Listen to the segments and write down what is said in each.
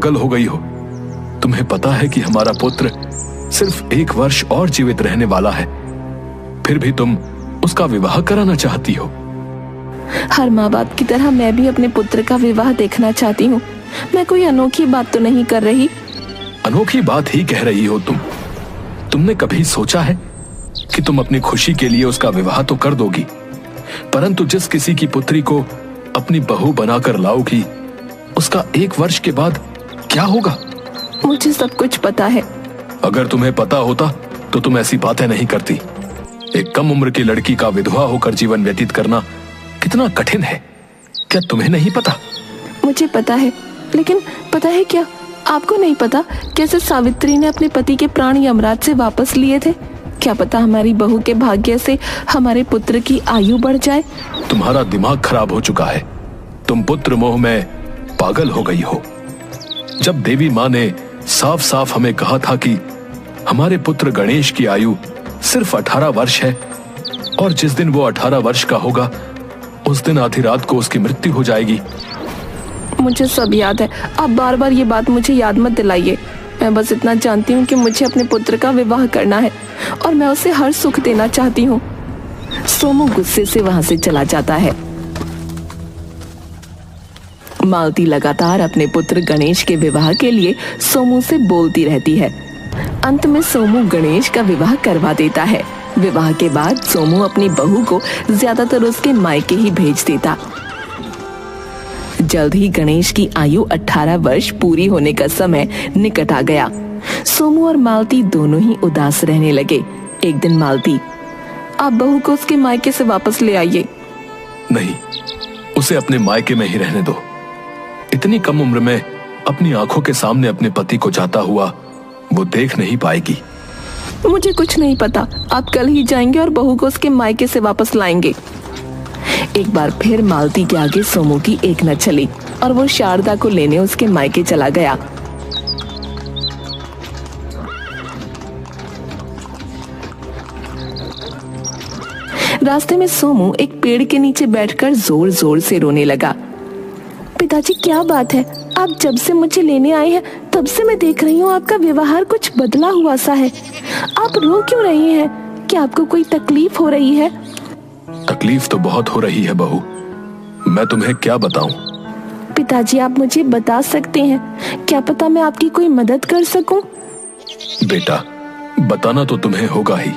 पागल हो गई हो? तुम्हें पता है कि हमारा पुत्र सिर्फ 1 वर्ष और जीवित रहने वाला है, फिर भी तुम उसका विवाह कराना चाहती हो। हर माँ बाप की तरह मैं भी अपने पुत्र का विवाह देखना चाहती हूँ। मैं कोई अनोखी बात तो नहीं कर रही। अनोखी बात ही कह रही हो तुम। तुमने कभी सोचा है कि तुम अपनी खुशी के लिए उसका विवाह तो कर दोगी, परंतु जिस किसी की पुत्री को अपनी बहू बनाकर लाओगी, उसका 1 वर्ष के बाद क्या होगा? मुझे सब कुछ पता है। अगर तुम्हें पता होता तो तुम ऐसी बातें नहीं करती। एक कम उम्र की लड़की का विधवा होकर जीवन व्यतीत करना कितना कठिन है, क्या तुम्हें नहीं पता? मुझे पता है, लेकिन पता है क्या, आपको नहीं पता कैसे सावित्री ने अपने पति के प्राण यमराज से वापस लिए थे? क्या पता हमारी बहू के भाग्य से हमारे पुत्र की आयु बढ़ जाए। तुम्हारा दिमाग खराब हो चुका है। तुम पुत्र मोह में पागल हो गई हो। जब देवी माँ ने साफ साफ हमें कहा था कि हमारे पुत्र गणेश की आयु सिर्फ 18 वर्ष है और जिस दिन वो 18 वर्ष का होगा उस दिन आधी रात को उसकी मृत्यु हो जाएगी। मुझे सब याद है, आप बार बार ये बात मुझे याद मत दिलाइए। मैं बस इतना जानती हूँ कि मुझे अपने पुत्र का विवाह करना है और मैं उसे हर सुख देना चाहती हूँ। सोमू गुस्से से वहां से चला जाता है। मालती लगातार अपने पुत्र गणेश के विवाह के लिए सोमू से बोलती रहती है। अंत में सोमू गणेश का विवाह करवा देता है। विवाह के बाद सोमू अपनी बहू को ज्यादातर उसके मायके ही भेज देता। जल्द ही गणेश की आयु 18 वर्ष पूरी होने का समय निकट आ गया। सोमू और मालती दोनों ही उदास रहने लगे। एक दिन मालती, आप बहू को उसके मायके से वापस ले आइए। नहीं, उसे अपने मायके में ही रहने दो। इतनी कम उम्र में अपनी आंखों के सामने अपने पति को जाता हुआ वो देख नहीं पाएगी। मुझे कुछ नहीं पता, आप कल ही जाएंगे और बहू को उसके मायके से वापस लाएंगे। एक बार फिर मालती के आगे सोमू की एक न चली और वो शारदा को लेने उसके मायके चला गया। रास्ते में सोमू एक पेड़ के नीचे बैठकर जोर जोर से रोने लगा। पिताजी, क्या बात है? आप जब से मुझे लेने आए हैं तब से मैं देख रही हूँ आपका व्यवहार कुछ बदला हुआ सा है। आप रो क्यों रही हैं? क्या आपको कोई तकलीफ हो रही है? तकलीफ तो बहुत हो रही है बहू, मैं तुम्हें क्या बताऊं? पिताजी, आप मुझे बता सकते हैं, क्या पता मैं आपकी कोई मदद कर सकूं? बेटा, बताना तो तुम्हें होगा ही,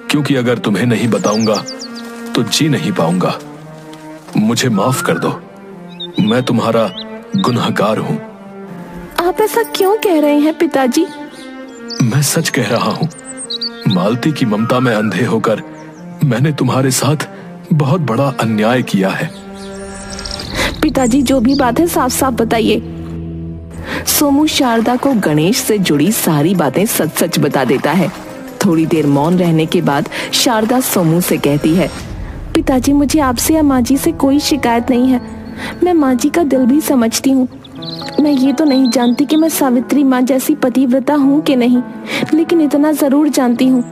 क्योंकि अगर तुम्हें नहीं बताऊंगा तो जी नहीं पाऊंगा। मुझे माफ कर दो, मैं तुम्हारा गुनहगार हूँ। आप ऐसा क्यों कह रहे हैं पिताजी? मैं सच कह रहा हूँ। मालती की ममता में अंधे होकर मैंने तुम्हारे साथ बहुत बड़ा अन्याय किया है। पिताजी, जो भी बात है साफ साफ बताइए। सोमू शारदा को गणेश से जुड़ी सारी बातें सच सच बता देता है। थोड़ी देर मौन रहने के बाद शारदा सोमू से कहती है, पिताजी, मुझे आपसे या माँ जी से कोई शिकायत नहीं है। मैं माँ जी का दिल भी समझती हूँ। मैं ये तो नहीं जानती कि मैं सावित्री माँ जैसी पतिव्रता हूँ कि नहीं, लेकिन इतना जरूर जानती हूँ